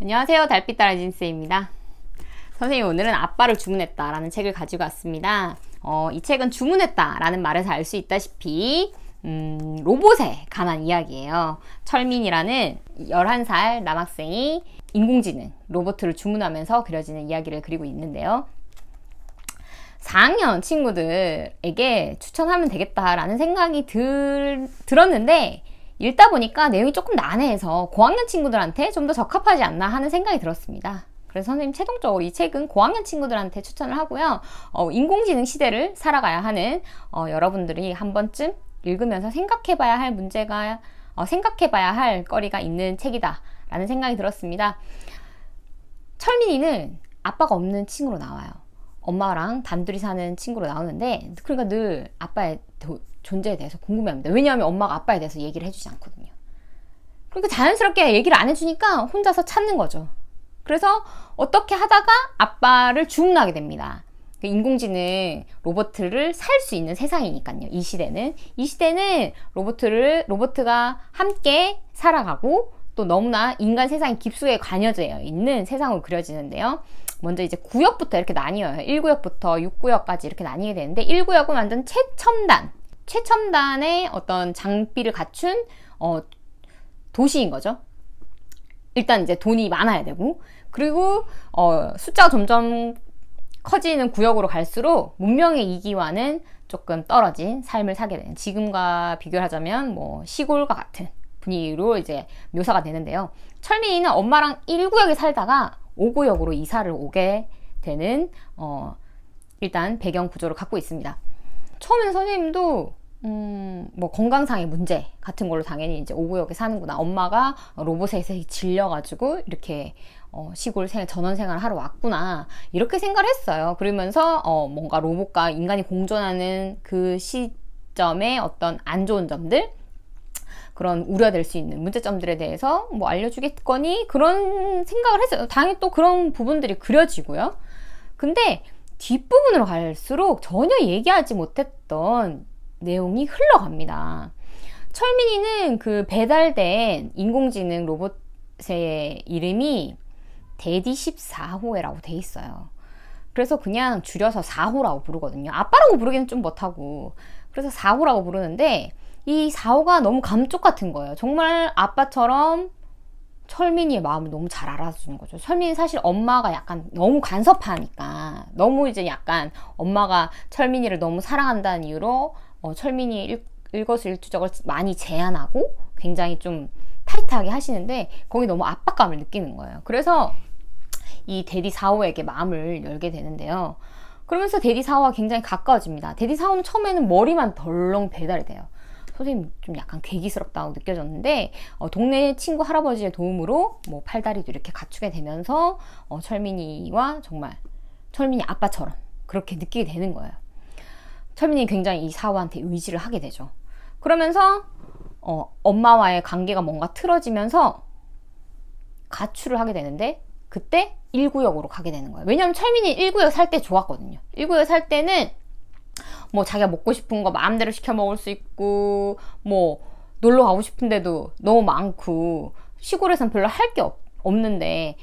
안녕하세요, 달빛따라 진스입니다. 선생님, 오늘은 아빠를 주문했다 라는 책을 가지고 왔습니다. 이 책은 주문했다 라는 말에서 알 수 있다시피 로봇에 관한 이야기예요. 철민이라는 11살 남학생이 인공지능 로봇을 주문하면서 그려지는 이야기를 그리고 있는데요. 4학년 친구들에게 추천하면 되겠다라는 생각이 들었는데 읽다 보니까 내용이 조금 난해해서 고학년 친구들한테 좀 더 적합하지 않나 하는 생각이 들었습니다. 그래서 선생님 최종적으로 이 책은 고학년 친구들한테 추천을 하고요. 인공지능 시대를 살아가야 하는 여러분들이 한 번쯤 읽으면서 생각해봐야 할 거리가 있는 책이다 라는 생각이 들었습니다. 철민이는 아빠가 없는 친구로 나와요. 엄마랑 단둘이 사는 친구로 나오는데, 그러니까 늘 아빠의 존재에 대해서 궁금해합니다. 왜냐하면 엄마가 아빠에 대해서 얘기를 해주지 않거든요. 그러니까 자연스럽게 얘기를 안 해주니까 혼자서 찾는 거죠. 그래서 어떻게 하다가 아빠를 주문하게 됩니다. 인공지능 로봇을 살 수 있는 세상이니까요. 이 시대는 로봇가 함께 살아가고 또 너무나 인간 세상이 깊숙이 관여되어 있는 세상으로 그려지는데요. 먼저 이제 구역부터 이렇게 나뉘어요. 1구역부터 6구역까지 이렇게 나뉘게 되는데, 1구역은 완전 최첨단의 어떤 장비를 갖춘 도시인 거죠. 일단 이제 돈이 많아야 되고, 그리고 숫자가 점점 커지는 구역으로 갈수록 문명의 이기와는 조금 떨어진 삶을 살게 되는, 지금과 비교를 하자면 뭐 시골과 같은 분위기로 이제 묘사가 되는데요. 철민이는 엄마랑 1구역에 살다가 5구역으로 이사를 오게 되는 일단 배경 구조를 갖고 있습니다. 처음에는 선생님도 뭐 건강상의 문제 같은 걸로 당연히 이제 5구역에 사는구나, 엄마가 로봇에서 질려가지고 이렇게 시골 전원 생활을 하러 왔구나, 이렇게 생각을 했어요. 그러면서 뭔가 로봇과 인간이 공존하는 그 시점에 어떤 안 좋은 점들, 그런 우려될 수 있는 문제점들에 대해서 뭐 알려주겠거니 그런 생각을 했어요. 당연히 또 그런 부분들이 그려지고요. 근데 뒷부분으로 갈수록 전혀 얘기하지 못했던 내용이 흘러갑니다. 철민이는 그 배달된 인공지능 로봇의 이름이 데디 14호라고 돼 있어요. 그래서 그냥 줄여서 4호라고 부르거든요. 아빠라고 부르기는 좀 못하고, 그래서 4호라고 부르는데, 이 4호가 너무 감쪽 같은 거예요. 정말 아빠처럼 철민이의 마음을 너무 잘 알아주는 거죠. 철민이 사실 엄마가 약간 너무 간섭하니까, 너무 이제 약간 엄마가 철민이를 너무 사랑한다는 이유로 철민이의 일거수일투족을 많이 제한하고 굉장히 좀 타이트하게 하시는데, 거기 너무 압박감을 느끼는 거예요. 그래서 이 데디 4호에게 마음을 열게 되는데요. 그러면서 데디 4호가 굉장히 가까워집니다. 데디 4호는 처음에는 머리만 덜렁 배달이 돼요. 선생님 좀 약간 괴기스럽다고 느껴졌는데, 동네 친구 할아버지의 도움으로 뭐 팔다리도 이렇게 갖추게 되면서 철민이와 정말 철민이 아빠처럼 그렇게 느끼게 되는 거예요. 철민이 굉장히 이 4호한테 의지를 하게 되죠. 그러면서 엄마와의 관계가 뭔가 틀어지면서 가출을 하게 되는데, 그때 1구역으로 가게 되는 거예요. 왜냐하면 철민이 1구역 살 때 좋았거든요. 1구역 살 때는 뭐 자기가 먹고 싶은 거 마음대로 시켜 먹을 수 있고, 뭐 놀러 가고 싶은데도 너무 많고, 시골에선 별로 할 게 없는데,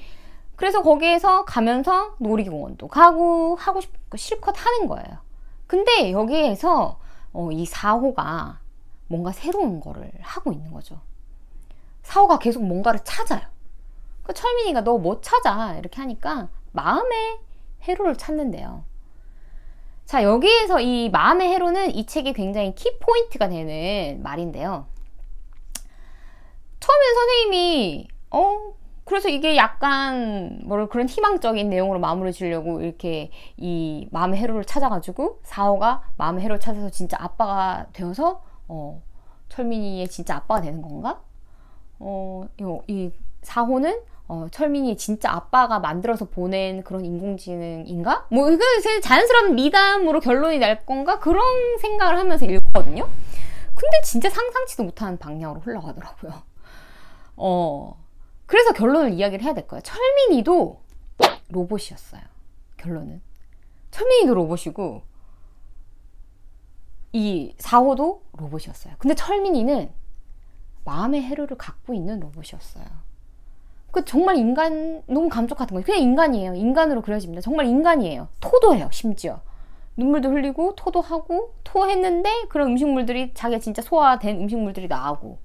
그래서 거기에서 가면서 놀이공원도 가고 하고 싶은 거 실컷 하는 거예요. 근데 여기에서 이 4호가 뭔가 새로운 거를 하고 있는 거죠. 4호가 계속 뭔가를 찾아요. 그 철민이가 너 뭐 찾아? 이렇게 하니까 마음의 해로를 찾는데요. 자, 여기에서 이 마음의 해로는 이 책이 굉장히 키포인트가 되는 말인데요. 처음에는 선생님이 그래서 이게 약간 그런 희망적인 내용으로 마무리 지으려고 이렇게 이 마음의 해로를 찾아가지고 4호가 마음의 해로를 찾아서 진짜 아빠가 되어서 철민이의 진짜 아빠가 되는 건가? 이 4호는 철민이 진짜 아빠가 만들어서 보낸 그런 인공지능인가? 뭐 이거 자연스러운 미담으로 결론이 날 건가? 그런 생각을 하면서 읽거든요. 근데 진짜 상상치도 못하는 방향으로 흘러가더라고요. 그래서 결론을 이야기를 해야 될 거예요. 철민이도 로봇이었어요. 결론은 철민이도 로봇이고 이 4호도 로봇이었어요. 근데 철민이는 마음의 회로를 갖고 있는 로봇이었어요. 그 정말 인간, 너무 감쪽 같은 거예요. 그냥 인간이에요. 인간으로 그려집니다. 정말 인간이에요. 토도 해요, 심지어. 눈물도 흘리고 토도 하고 토했는데 그런 음식물들이 자기가 진짜 소화된 음식물들이 나오고.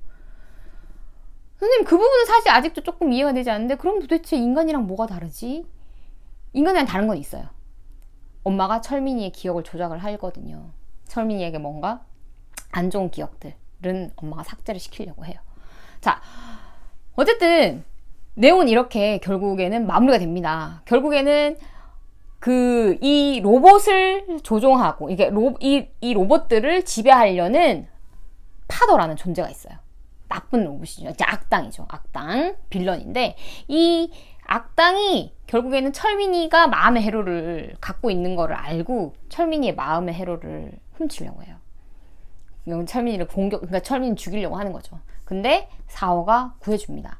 선생님 그 부분은 사실 아직도 조금 이해가 되지 않는데 그럼 도대체 인간이랑 뭐가 다르지? 인간이랑 다른 건 있어요. 엄마가 철민이의 기억을 조작을 하거든요. 철민이에게 뭔가 안 좋은 기억들은 엄마가 삭제를 시키려고 해요. 자, 어쨌든 내용은 이렇게 결국에는 마무리가 됩니다. 결국에는 이 로봇을 조종하고 이 로봇들을 지배하려는 파더라는 존재가 있어요. 나쁜 로봇이죠. 이제 악당이죠. 악당, 빌런인데 이 악당이 결국에는 철민이가 마음의 회로를 갖고 있는 거를 알고 철민이의 마음의 회로를 훔치려고 해요. 철민이를 그러니까 철민이 죽이려고 하는 거죠. 근데 4호가 구해줍니다.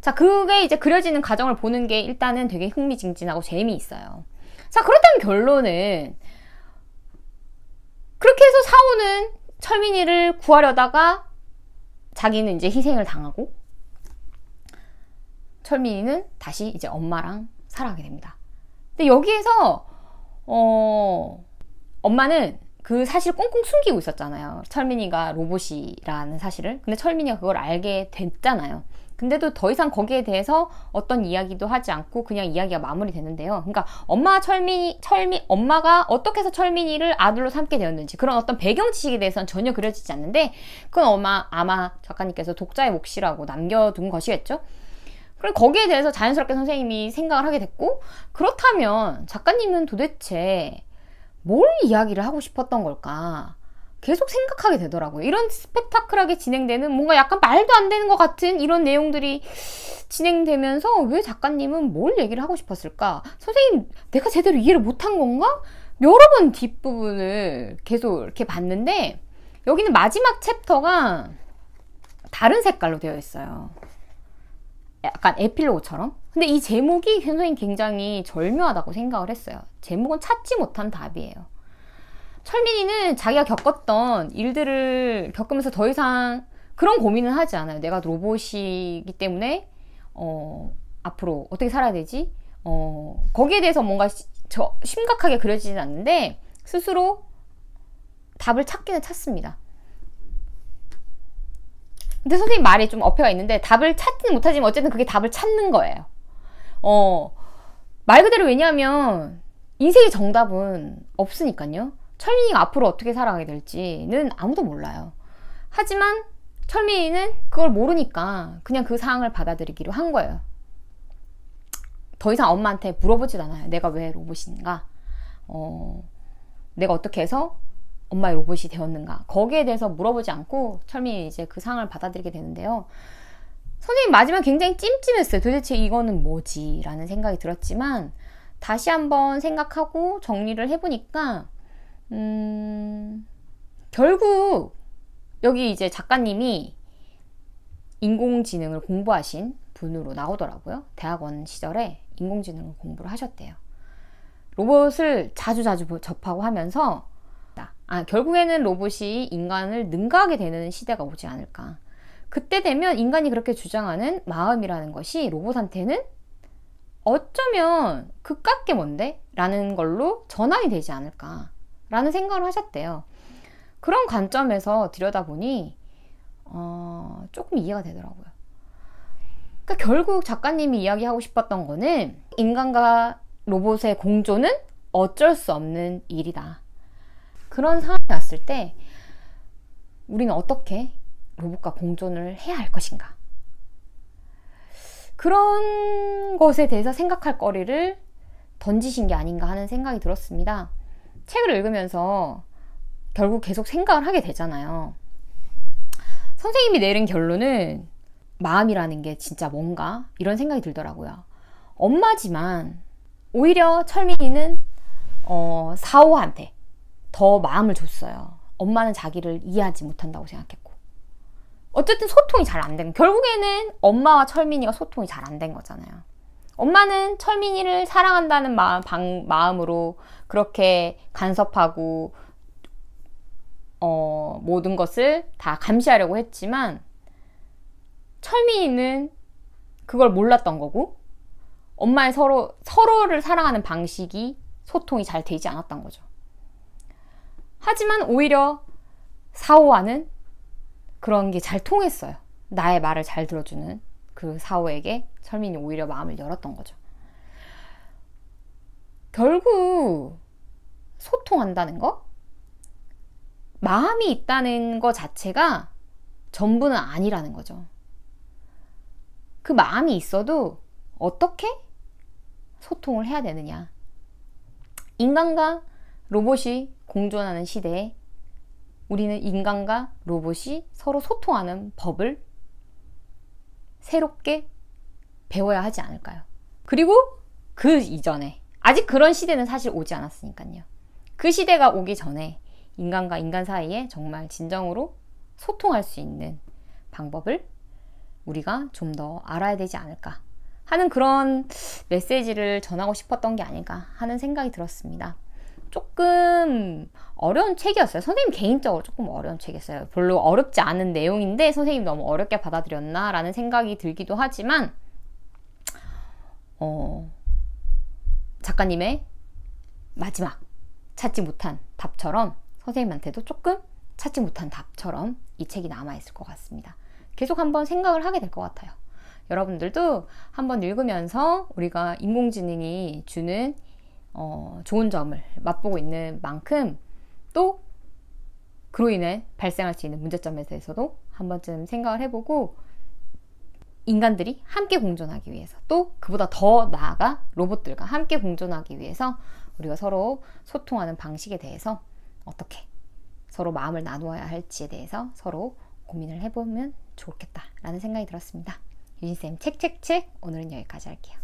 자, 그게 이제 그려지는 과정을 보는 게 일단은 되게 흥미진진하고 재미있어요. 자, 그렇다면 결론은 그렇게 해서 4호는 철민이를 구하려다가 자기는 이제 희생을 당하고 철민이는 다시 이제 엄마랑 살아가게 됩니다. 근데 여기에서 엄마는 그 사실 꽁꽁 숨기고 있었잖아요. 철민이가 로봇이라는 사실을. 근데 철민이가 그걸 알게 됐잖아요. 근데도 더 이상 거기에 대해서 어떤 이야기도 하지 않고 그냥 이야기가 마무리되는데요. 그러니까 엄마가 어떻게 해서 철민이를 아들로 삼게 되었는지 그런 어떤 배경 지식에 대해서는 전혀 그려지지 않는데 그건 아마 작가님께서 독자의 몫이라고 남겨둔 것이겠죠. 그럼 거기에 대해서 자연스럽게 선생님이 생각을 하게 됐고, 그렇다면 작가님은 도대체 뭘 이야기를 하고 싶었던 걸까? 계속 생각하게 되더라고요. 이런 스펙타클하게 진행되는 뭔가 약간 말도 안 되는 것 같은 이런 내용들이 진행되면서 왜 작가님은 뭘 얘기를 하고 싶었을까? 선생님, 내가 제대로 이해를 못한 건가? 여러 번 뒷부분을 계속 이렇게 봤는데 여기는 마지막 챕터가 다른 색깔로 되어 있어요. 약간 에필로그처럼. 근데 이 제목이 선생님 굉장히 절묘하다고 생각을 했어요. 제목은 찾지 못한 답이에요. 철민이는 자기가 겪었던 일들을 겪으면서 더 이상 그런 고민을 하지 않아요. 내가 로봇이기 때문에 앞으로 어떻게 살아야 되지? 거기에 대해서 뭔가 심각하게 그려지진 않는데 스스로 답을 찾기는 찾습니다. 근데 선생님 말이 좀 어폐가 있는데 답을 찾지는 못하지만 어쨌든 그게 답을 찾는 거예요. 말 그대로 왜냐하면 인생의 정답은 없으니까요. 철민이가 앞으로 어떻게 살아가게 될지는 아무도 몰라요. 하지만 철민이는 그걸 모르니까 그냥 그 상황을 받아들이기로 한 거예요. 더 이상 엄마한테 물어보지도 않아요. 내가 왜 로봇인가? 내가 어떻게 해서 엄마의 로봇이 되었는가? 거기에 대해서 물어보지 않고 철민이 이제 그 상황을 받아들이게 되는데요. 선생님 마지막 굉장히 찜찜했어요. 도대체 이거는 뭐지? 라는 생각이 들었지만 다시 한번 생각하고 정리를 해보니까 결국 여기 이제 작가님이 인공지능을 공부하신 분으로 나오더라고요. 대학원 시절에 인공지능을 공부를 하셨대요. 로봇을 자주 접하고 하면서 결국에는 로봇이 인간을 능가하게 되는 시대가 오지 않을까. 그때 되면 인간이 그렇게 주장하는 마음이라는 것이 로봇한테는 어쩌면 그깟게 뭔데? 라는 걸로 전환이 되지 않을까 라는 생각을 하셨대요. 그런 관점에서 들여다보니 조금 이해가 되더라고요. 그러니까 결국 작가님이 이야기하고 싶었던 거는 인간과 로봇의 공존은 어쩔 수 없는 일이다. 그런 상황이 왔을 때 우리는 어떻게 로봇과 공존을 해야 할 것인가? 그런 것에 대해서 생각할 거리를 던지신 게 아닌가 하는 생각이 들었습니다. 책을 읽으면서 결국 계속 생각을 하게 되잖아요. 선생님이 내린 결론은 마음이라는 게 진짜 뭔가? 이런 생각이 들더라고요. 엄마지만 오히려 철민이는 4호한테 더 마음을 줬어요. 엄마는 자기를 이해하지 못한다고 생각했고. 어쨌든 소통이 잘 안 된, 결국에는 엄마와 철민이가 소통이 잘 안 된 거잖아요. 엄마는 철민이를 사랑한다는 마음으로 그렇게 간섭하고 모든 것을 다 감시하려고 했지만 철민이는 그걸 몰랐던 거고 엄마의 서로를 사랑하는 방식이 소통이 잘 되지 않았던 거죠. 하지만 오히려 사오와는 그런 게 잘 통했어요. 나의 말을 잘 들어주는 그 사오에게 철민이 오히려 마음을 열었던 거죠. 결국 소통한다는 거? 마음이 있다는 거 자체가 전부는 아니라는 거죠. 그 마음이 있어도 어떻게 소통을 해야 되느냐. 인간과 로봇이 공존하는 시대에 우리는 인간과 로봇이 서로 소통하는 법을 새롭게 배워야 하지 않을까요? 그리고 그 이전에, 아직 그런 시대는 사실 오지 않았으니까요. 그 시대가 오기 전에 인간과 인간 사이에 정말 진정으로 소통할 수 있는 방법을 우리가 좀 더 알아야 되지 않을까 하는 그런 메시지를 전하고 싶었던 게 아닐까 하는 생각이 들었습니다. 조금 어려운 책이었어요. 선생님 개인적으로 조금 어려운 책이었어요. 별로 어렵지 않은 내용인데 선생님이 너무 어렵게 받아들였나 라는 생각이 들기도 하지만 작가님의 마지막 찾지 못한 답처럼 선생님한테도 조금 찾지 못한 답처럼 이 책이 남아있을 것 같습니다. 계속 한번 생각을 하게 될 것 같아요. 여러분들도 한번 읽으면서 우리가 인공지능이 주는 좋은 점을 맛보고 있는 만큼 또 그로 인해 발생할 수 있는 문제점에 대해서도 한 번쯤 생각을 해보고 인간들이 함께 공존하기 위해서 또 그보다 더 나아가 로봇들과 함께 공존하기 위해서 우리가 서로 소통하는 방식에 대해서 어떻게 서로 마음을 나누어야 할지에 대해서 서로 고민을 해보면 좋겠다라는 생각이 들었습니다. 유진쌤 책책책 오늘은 여기까지 할게요.